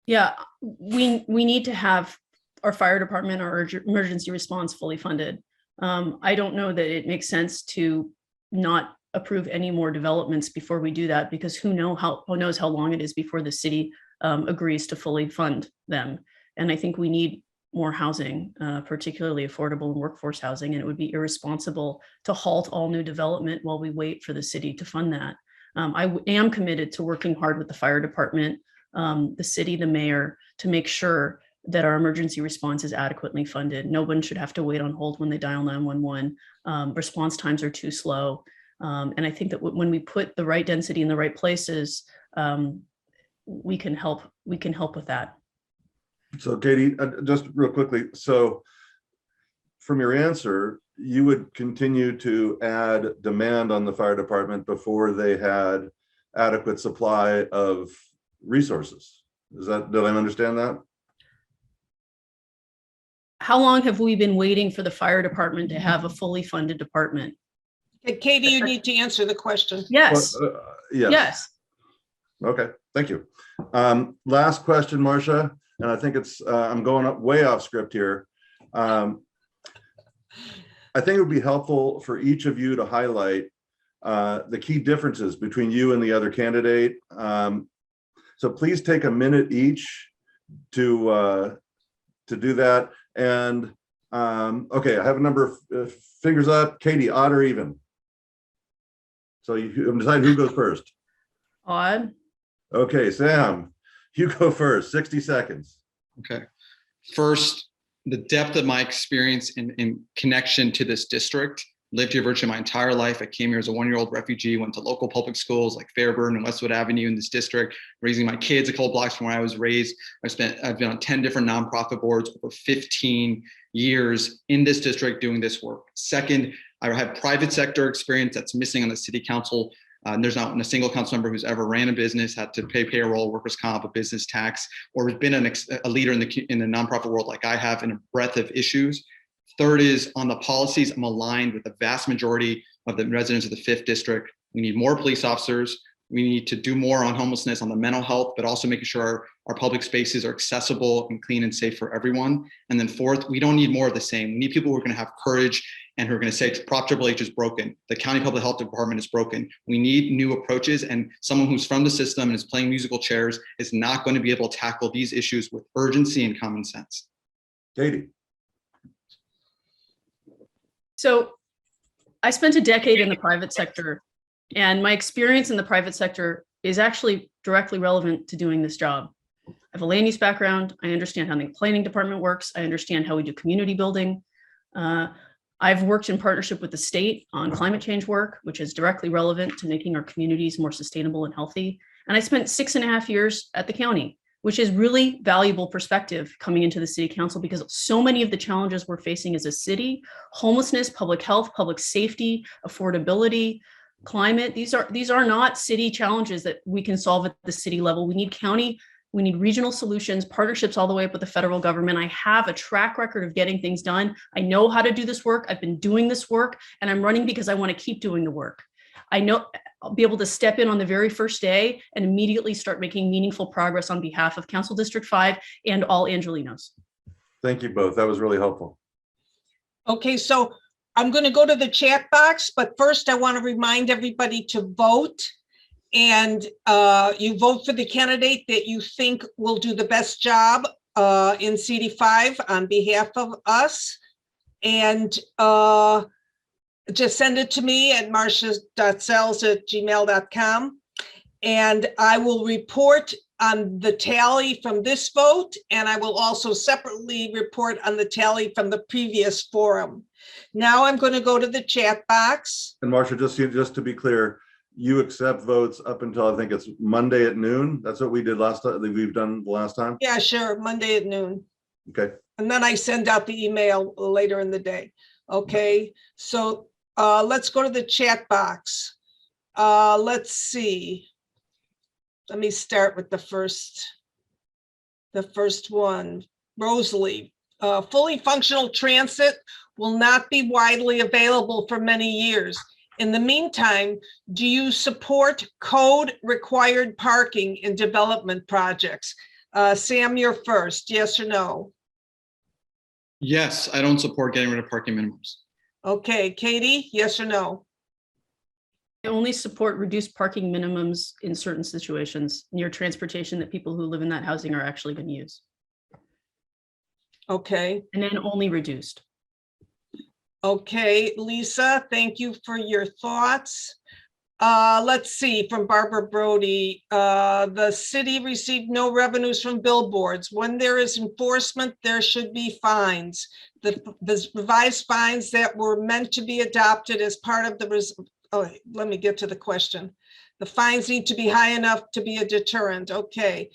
Yeah, we need to have our fire department, our emergency response fully funded. I don't know that it makes sense to not approve any more developments before we do that, because who knows how long it is before the city agrees to fully fund them. And I think we need more housing, particularly affordable and workforce housing, and it would be irresponsible to halt all new development while we wait for the city to fund that. I am committed to working hard with the fire department, the city, the mayor, to make sure that our emergency response is adequately funded. No one should have to wait on hold when they dial 911. Response times are too slow. And I think that when we put the right density in the right places, we can help with that. So Katie, just real quickly, so from your answer, you would continue to add demand on the fire department before they had adequate supply of resources. Did I understand that? How long have we been waiting for the fire department to have a fully funded department? Okay, Katie, you need to answer the question. Yes. Yes. Yes. Okay, thank you. Last question, Marcia, and I think it's, I'm going up way off script here. I think it would be helpful for each of you to highlight the key differences between you and the other candidate. So please take a minute each to do that. And okay, I have a number of fingers up. Katie, odd or even? So you decide who goes first. Odd. Okay, Sam, you go first, 60 seconds. Okay. First, the depth of my experience in connection to this district. Lived here virtually my entire life. I came here as a 1-year-old refugee, went to local public schools like Fairburn and Westwood Avenue in this district, raising my kids a couple blocks from where I was raised. I've been on 10 different nonprofit boards over 15 years in this district doing this work. Second, I have private sector experience that's missing on the city council. There's not a single council member who's ever ran a business, had to pay payroll, workers' comp, a business tax, or has been a leader in the nonprofit world like I have in a breadth of issues. Third is on the policies, I'm aligned with the vast majority of the residents of the 5th district. We need more police officers. We need to do more on homelessness, on the mental health, but also making sure our public spaces are accessible and clean and safe for everyone. And then fourth, we don't need more of the same. We need people who are going to have courage and who are going to say Prop HHH is broken. The county public health department is broken. We need new approaches, and someone who's from the system and is playing musical chairs is not going to be able to tackle these issues with urgency and common sense. Katie. So I spent a decade in the private sector, and my experience in the private sector is actually directly relevant to doing this job. I have a land use background. I understand how the planning department works. I understand how we do community building. I've worked in partnership with the state on climate change work, which is directly relevant to making our communities more sustainable and healthy. And I spent 6.5 years at the county, which is really valuable perspective coming into the city council, because so many of the challenges we're facing as a city, homelessness, public health, public safety, affordability, climate, these are not city challenges that we can solve at the city level. We need county, we need regional solutions, partnerships all the way up with the federal government. I have a track record of getting things done. I know how to do this work. I've been doing this work, and I'm running because I want to keep doing the work. I know I'll be able to step in on the very first day and immediately start making meaningful progress on behalf of Council District 5 and all Angelinos. Thank you both. That was really helpful. Okay, so I'm going to go to the chat box, but first I want to remind everybody to vote. And you vote for the candidate that you think will do the best job in CD5 on behalf of us. And just send it to me at marcia.sells@gmail.com. And I will report on the tally from this vote. And I will also separately report on the tally from the previous forum. Now I'm going to go to the chat box. And Marcia, just to be clear, you accept votes up until I think it's Monday at noon. That's what we did last time. We've done the last time. Yeah, sure. Monday at noon. Okay. And then I send out the email later in the day. Okay. So let's go to the chat box. Let's see. Let me start with the first one. Rosalie, fully functional transit will not be widely available for many years. In the meantime, do you support code required parking in development projects? Sam, you're first, yes or no? Yes, I don't support getting rid of parking minimums. Okay, Katie, yes or no? I only support reduced parking minimums in certain situations near transportation that people who live in that housing are actually going to use. Okay. And then only reduced. Okay, Lisa, thank you for your thoughts. Let's see, from Barbara Brody, the city received no revenues from billboards. When there is enforcement, there should be fines. The revised fines that were meant to be adopted as part of let me get to the question. The fines need to be high enough to be a deterrent. Okay.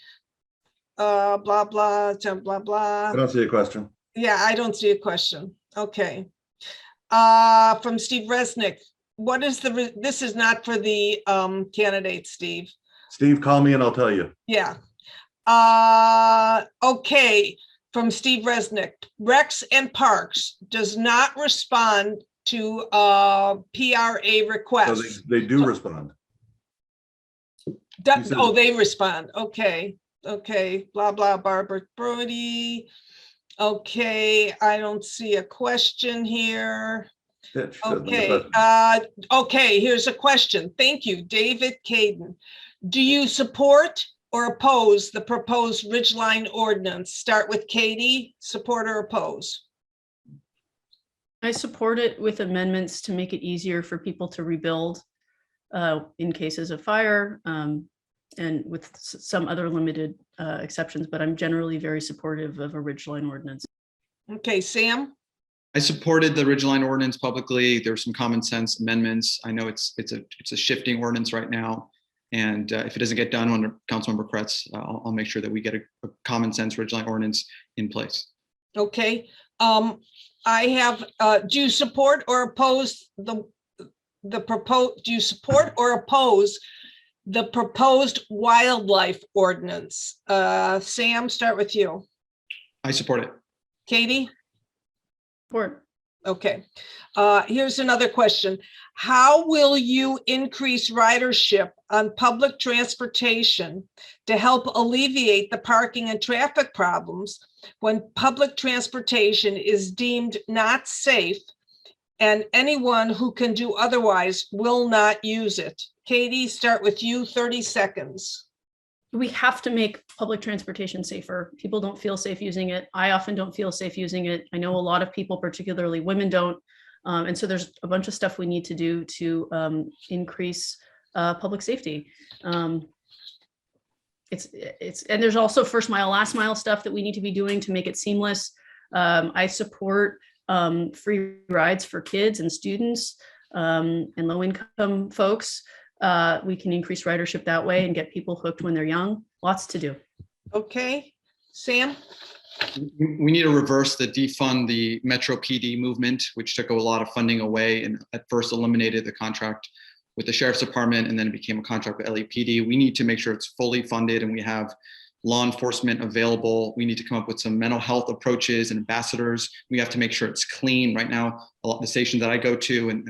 Blah, blah, blah, blah. I don't see a question. Yeah, I don't see a question. Okay. From Steve Resnick, what is this is not for the candidate, Steve. Steve, call me and I'll tell you. Yeah. Okay, from Steve Resnick, Recs and Parks does not respond to PRA So requests. they do respond. Oh, they respond. Okay. Okay, blah, blah, Barbara Brody. Okay, I don't see a question here. Pitch, Okay, okay, here's a question. Thank you, David Caden. Do you support or oppose the proposed Ridgeline ordinance? Start with Katie, support or oppose? I support it with amendments to make it easier for people to rebuild in cases of fire and with some other limited exceptions, but I'm generally very supportive of a Ridgeline ordinance. Okay, Sam? I supported the Ridgeline ordinance publicly. There were some common sense amendments. I know it's a shifting ordinance right now. And if it doesn't get done under Councilmember Kretz, I'll make sure that we get a common sense Ridgeline ordinance in place. Okay, I have, do you support or oppose the proposed, do you support or oppose the proposed wildlife ordinance? Sam, start with you. I support it. Katie? Support. Okay, here's another question. How will you increase ridership on public transportation to help alleviate the parking and traffic problems when public transportation is deemed not safe and anyone who can do otherwise will not use it? Katie, start with you, 30 seconds. We have to make public transportation safer. People don't feel safe using it. I often don't feel safe using it. I know a lot of people, particularly women, don't. And so there's a bunch of stuff we need to do to increase public safety. And there's also first mile, last mile stuff that we need to be doing to make it seamless. I support free rides for kids and students and low income folks. We can increase ridership that way and get people hooked when they're young. Lots to do. Okay, Sam? We need to reverse the defund the Metro PD movement, which took a lot of funding away and at first eliminated the contract with the Sheriff's Department, and then it became a contract with LAPD. We need to make sure it's fully funded and we have law enforcement available. We need to come up with some mental health approaches and ambassadors. We have to make sure it's clean. Right now, a lot of the stations that I go to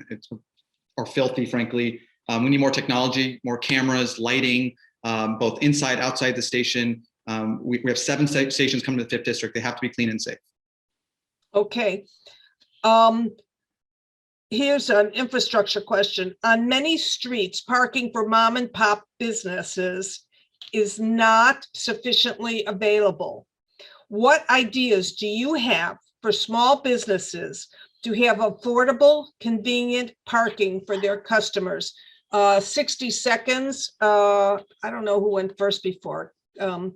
are filthy, frankly. We need more technology, more cameras, lighting, both inside, outside the station. We have 7 stations coming to the 5th district. They have to be clean and safe. Okay. Here's an infrastructure question. On many streets, parking for mom and pop businesses is not sufficiently available. What ideas do you have for small businesses to have affordable, convenient parking for their customers? 60 seconds. I don't know who went first before.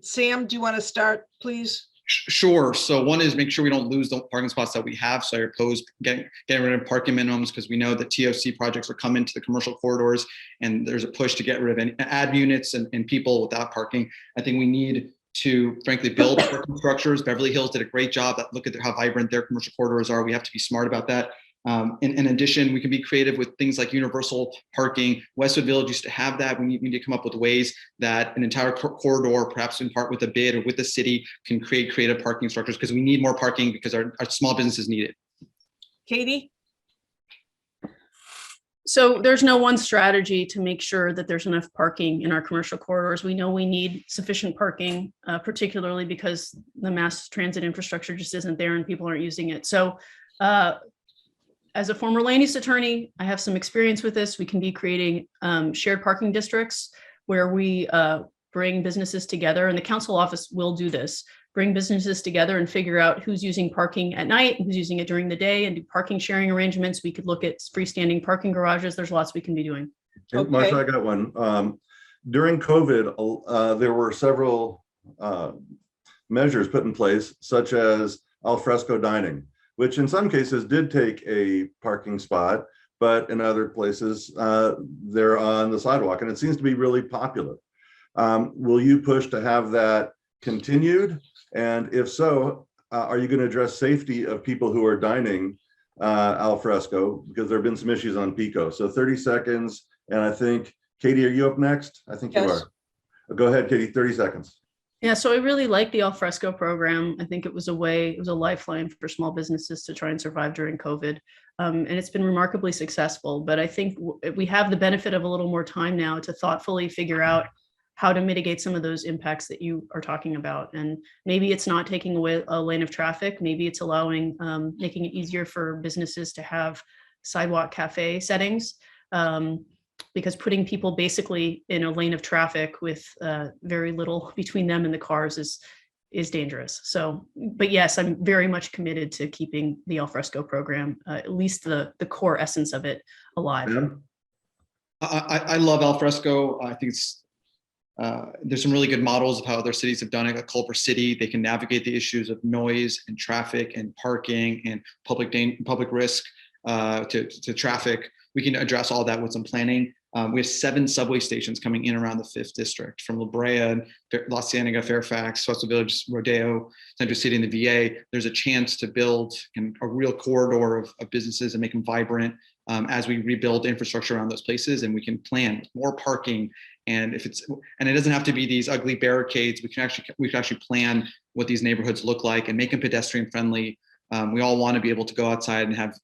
Sam, do you want to start, please? Sure. So one is make sure we don't lose the parking spots that we have. So I oppose getting rid of parking minimums because we know that TOC projects are coming to the commercial corridors and there's a push to get rid of any ad units and people without parking. I think we need to frankly build parking structures. Beverly Hills did a great job. Look at how vibrant their commercial corridors are. We have to be smart about that. In addition, we can be creative with things like universal parking. Westwood Village used to have that. We need to come up with ways that an entire corridor, perhaps in part with a bid or with the city, can create creative parking structures, because we need more parking because our small businesses need it. Katie? So there's no one strategy to make sure that there's enough parking in our commercial corridors. We know we need sufficient parking, particularly because the mass transit infrastructure just isn't there and people aren't using it. So as a former land use attorney, I have some experience with this. We can be creating shared parking districts where we bring businesses together, and the council office will do this, bring businesses together and figure out who's using parking at night and who's using it during the day, and do parking sharing arrangements. We could look at freestanding parking garages. There's lots we can be doing. Okay. Marsha, I got one. During COVID, there were several measures put in place, such as al fresco dining, which in some cases did take a parking spot, but in other places, they're on the sidewalk, and it seems to be really popular. Will you push to have that continued? And if so, are you going to address safety of people who are dining al fresco? Because there have been some issues on Pico. So 30 seconds. And I think, Katie, are you up next? I think you Yes. are. Go ahead, Katie, 30 seconds. Yeah, so I really like the al fresco program. I think it was a lifeline for small businesses to try and survive during COVID. And it's been remarkably successful. But I think we have the benefit of a little more time now to thoughtfully figure out how to mitigate some of those impacts that you are talking about. And maybe it's not taking away a lane of traffic. Maybe it's allowing, making it easier for businesses to have sidewalk cafe settings. Because putting people basically in a lane of traffic with very little between them and the cars is dangerous. So, but yes, I'm very much committed to keeping the al fresco program, at least the core essence of it, alive. Yeah. I love al fresco. I think it's there's some really good models of how other cities have done it. Like Culver City, they can navigate the issues of noise and traffic and parking and public risk to traffic. We can address all that with some planning. We have 7 subway stations coming in around the 5th district, from La Brea, La Cienega, Fairfax, Westwood Village, Rodeo, Central City, and the VA. There's a chance to build a real corridor of businesses and make them vibrant as we rebuild infrastructure around those places, and we can plan more parking. And it doesn't have to be these ugly barricades. We can actually plan what these neighborhoods look like and make them pedestrian friendly. We all want to be able to go outside and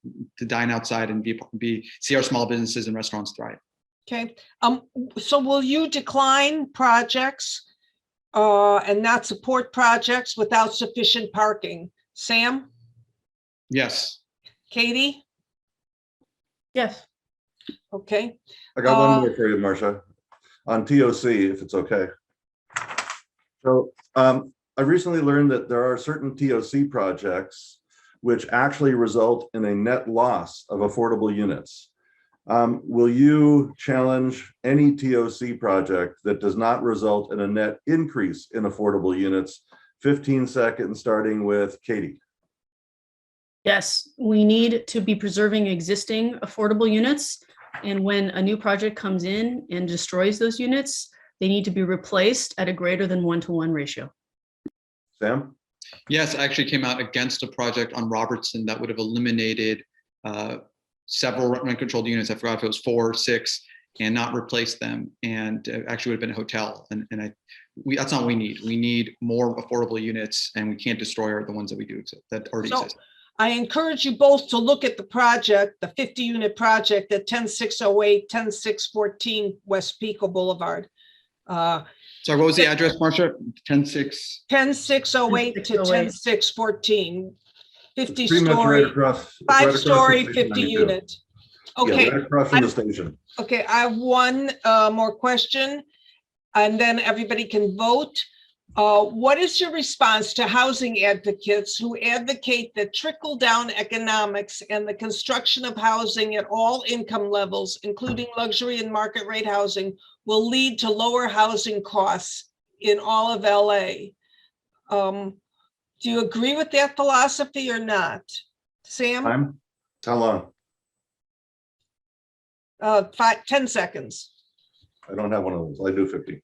dine outside and see our small businesses and restaurants thrive. Okay. So will you decline projects and not support projects without sufficient parking? Sam? Yes. Katie? Yes. Okay. I got one more for you, Marsha, on TOC, if it's okay. So I recently learned that there are certain TOC projects which actually result in a net loss of affordable units. Will you challenge any TOC project that does not result in a net increase in affordable units? 15 seconds, starting with Katie. Yes, we need to be preserving existing affordable units. And when a new project comes in and destroys those units, they need to be replaced at a greater than 1-to-1 ratio. Sam? Yes, I actually came out against a project on Robertson that would have eliminated several rent-controlled units. I forgot if it was 4 or 6, and not replaced them, and actually would have been a hotel. And that's not what we need. We need more affordable units, and we can't destroy the ones that we do that already exist. I encourage you both to look at the project, the 50-unit project at 10608, 10614 West Pico Boulevard. Sorry, what was the address, Marsha? 10608 to 10614. 50-story, Right across, 5-story, right 50 unit. Okay. Yeah, right across from the station. Okay, I have one more question, and then everybody can vote. What is your response to housing advocates who advocate that trickle-down economics and the construction of housing at all income levels, including luxury and market rate housing, will lead to lower housing costs in all of LA? Do you agree with that philosophy or not? Sam? Time? How long? 10 seconds. I don't have one of those. I do 50.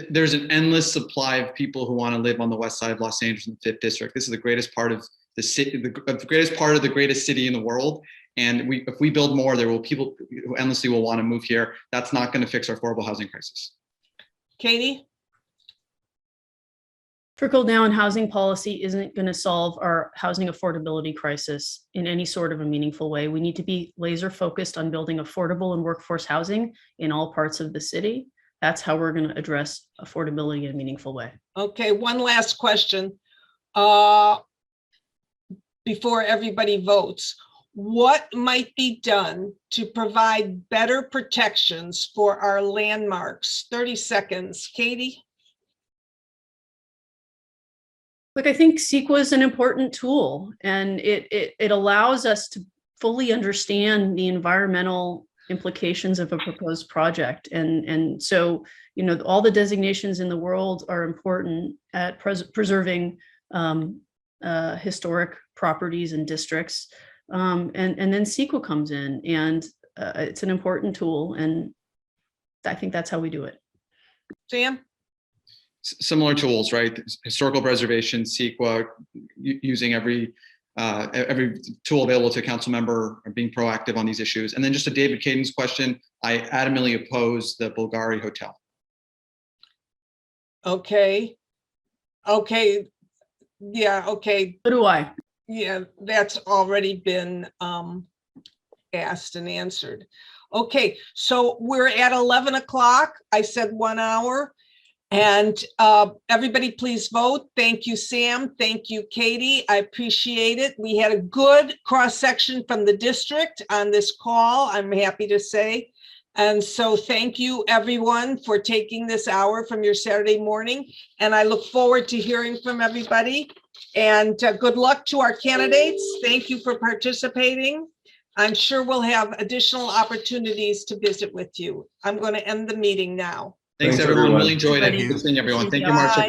There's an endless supply of people who want to live on the west side of Los Angeles in the 5th district. This is the greatest part of the city, the greatest part of the greatest city in the world. And if we build more, there will people who endlessly will want to move here. That's not going to fix our affordable housing crisis. Katie? Trickle-down housing policy isn't going to solve our housing affordability crisis in any sort of a meaningful way. We need to be laser focused on building affordable and workforce housing in all parts of the city. That's how we're going to address affordability in a meaningful way. Okay, one last question. Before everybody votes, what might be done to provide better protections for our landmarks? 30 seconds. Katie? Look, I think CEQA is an important tool, and it allows us to fully understand the environmental implications of a proposed project. And so, you know, all the designations in the world are important at preserving historic properties and districts. And then CEQA comes in, and it's an important tool. And I think that's how we do it. Sam? Similar tools, right? Historical preservation, CEQA, using every tool available to a council member, or being proactive on these issues. And then just to David Caden's question, I adamantly oppose the Bulgari Hotel. Okay. Okay. Yeah, okay. So do I. Yeah, that's already been asked and answered. Okay, so we're at 11 o'clock. I said 1 hour. And everybody please vote. Thank you, Sam. Thank you, Katie. I appreciate it. We had a good cross-section from the district on this call, I'm happy to say. And so thank you, everyone, for taking this hour from your Saturday morning. And I look forward to hearing from everybody. And good luck to our candidates. Thank you for participating. I'm sure we'll have additional opportunities to visit with you. I'm going to end the meeting now. Thanks, Thanks, everyone. everyone. Really enjoyed it. Everybody. Good seeing everyone. Thank you, Bye. Marcia.